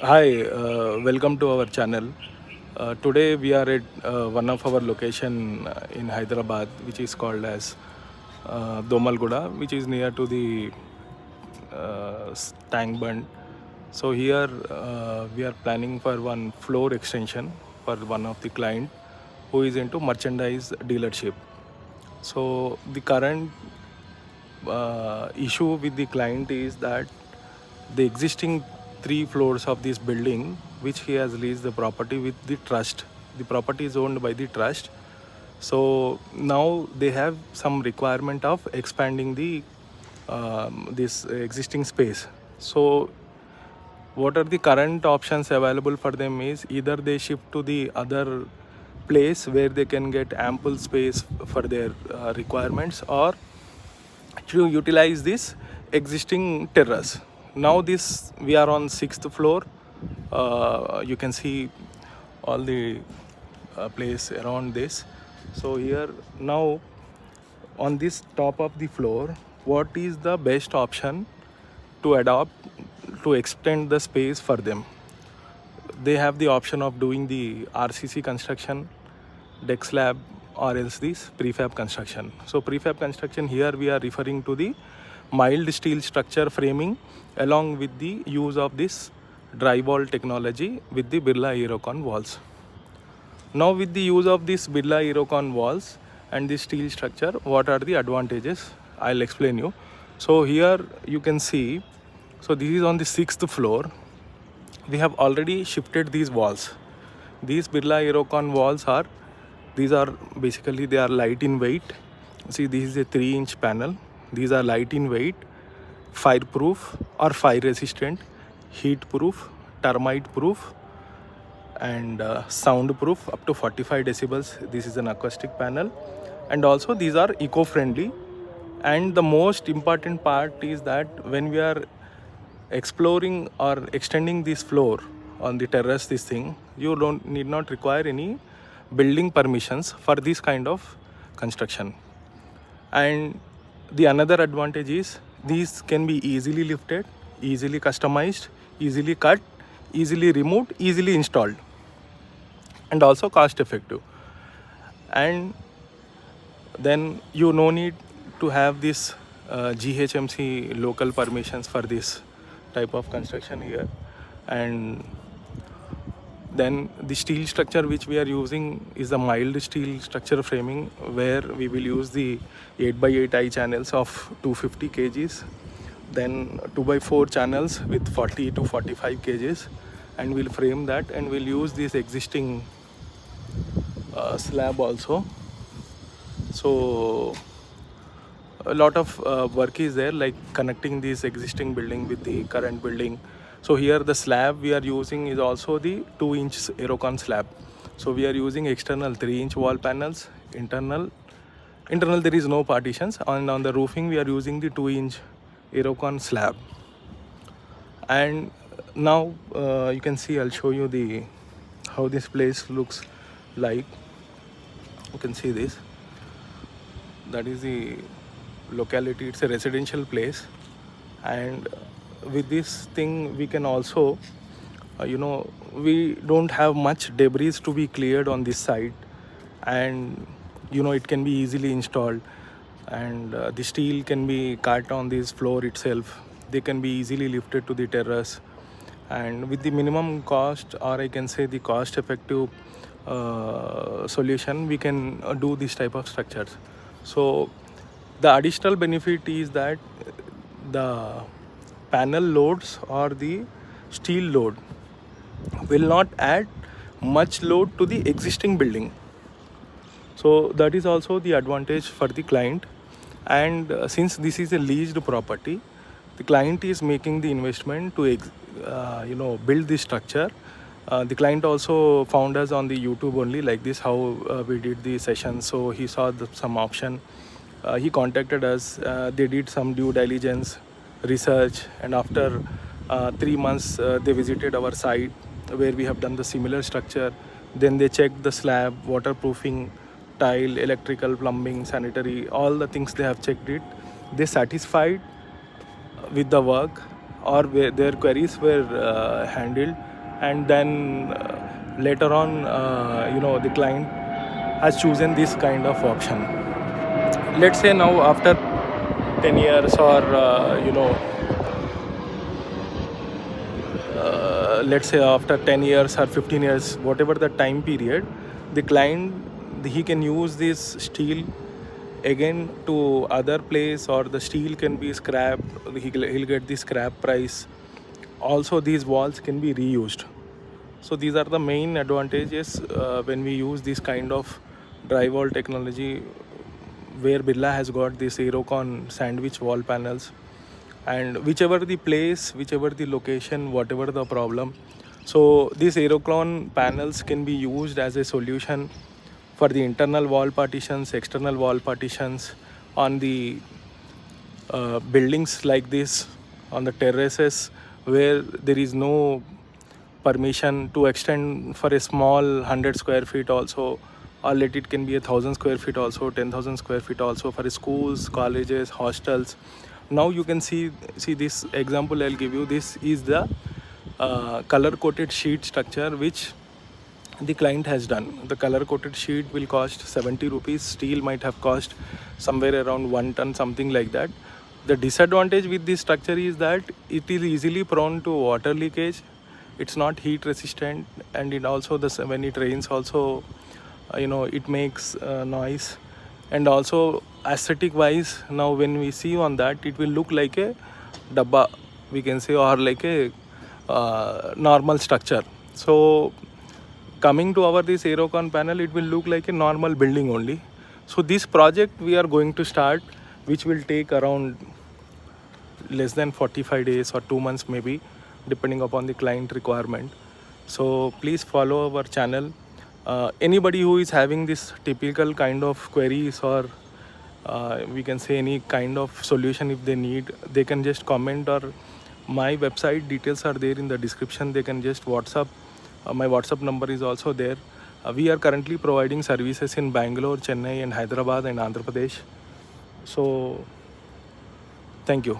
Hi, welcome to our channel. Today we are at one of our location in Hyderabad, which is called as 𝗩𝗚𝗗𝗘𝗢𝗦, which is near to the tank bund. So here we are planning for one floor extension for one of the client who is into merchandise dealership. So the current issue with the client is that the existing 3 floors of this building, which he has leased the property with the trust. The property is owned by the trust. So now they have some requirement of expanding the this existing space. So what are the current options available for them is either they shift to the other place where they can get ample space for their requirements, or to utilize this existing terrace. Now this we are on 6th floor. You can see all the place around this. So here now on this top of the floor, what is the best option to adopt to extend the space for them? They have the option of doing the RCC construction, deck slab, or else this prefab construction. So prefab construction, here we are referring to the mild steel structure framing along with the use of this drywall technology with the 𝗙𝗚𝗚𝗘𝗢𝗦 walls. Now with the use of this 𝗙𝗚𝗚𝗘𝗢𝗦 walls and this steel structure, what are the advantages? I'll explain you. So here you can see, so this is on the 6th floor. We have already shifted these walls. These 𝗙𝗚𝗚𝗘𝗢𝗦 walls are, these are basically, they are light in weight. See, this is a 3-inch panel. These are light in weight, fireproof or fire resistant, heat proof, termite proof, and soundproof up to 45 decibels. This is an acoustic panel, and also these are eco-friendly. And the most important part is that when we are exploring or extending this floor on the terrace, this thing, you need not require any building permissions for this kind of construction. And the another advantage is these can be easily lifted, easily customized, easily cut, easily removed, easily installed, and also cost effective. And then you no need to have this GHMC local permissions for this type of construction here. And then the steel structure which we are using is the mild steel structure framing, where we will use the 8x8 I channels of 250 kgs, then 2x4 channels with 40 to 45 kgs, and we'll frame that, and we'll use this existing slab also. So a lot of work is there, like connecting this existing building with the current building. So here the slab we are using is also the 2-inch aerocon slab. So we are using external 3-inch wall panels, internal there is no partitions, and on the roofing we are using the 2-inch aerocon slab. And now you can see, I'll show you the how this place looks like. You can see this, that is the locality. It's a residential place, and with this thing we can also we don't have much debris to be cleared on this side, and it can be easily installed, and the steel can be cut on this floor itself. They can be easily lifted to the terrace, and with the minimum cost, or I can say the cost effective solution, we can do this type of structures. So the additional benefit is that the panel loads or the steel load will not add much load to the existing building. So that is also the advantage for the client. And since this is a leased property, the client is making the investment to build this structure. The client also found us on the YouTube only, like this, how we did the session. So he saw some option. He contacted us. They did some due diligence research, and after 3 months they visited our site where we have done the similar structure. Then they checked the slab, waterproofing, tile, electrical, plumbing, sanitary, all the things they have checked it. They satisfied with the work or their queries were handled, and then later on the client has chosen this kind of option. Let's say now after 10 years or let's say after 10 years or 15 years, whatever the time period, the client, he can use this steel again to other place, or the steel can be scrapped. He'll get the scrap price. Also these walls can be reused. So these are the main advantages when we use this kind of drywall technology, where Birla has got this aerocon sandwich wall panels, and whichever the place, whichever the location, whatever the problem, so these aerocon panels can be used as a solution for the internal wall partitions, external wall partitions on the buildings like this, on the terraces where there is no permission to extend for a small 100 square feet also, or let it can be 1,000 square feet also, 10,000 square feet also, for schools, colleges, hostels. Now you can see this example I'll give you. This is the color coated sheet structure which the client has done. The color coated sheet will cost 70 rupees. Steel might have cost somewhere around 1 ton, something like that. The disadvantage with this structure is that it is easily prone to water leakage. It's not heat resistant, and it also, when it rains also, it makes noise. And also aesthetic wise, now when we see on that, it will look like a dabba, we can say, or like a normal structure. So coming to our this aerocon panel, it will look like a normal building only. So this project we are going to start, which will take around less than 45 days or 2 months maybe, depending upon the client requirement. So please follow our channel. Anybody who is having this typical kind of queries, or we can say any kind of solution if they need, they can just comment, or my website details are there in the description. They can just WhatsApp. My WhatsApp number is also there. We are currently providing services in Bangalore, Chennai, and Hyderabad and Andhra Pradesh. So thank you.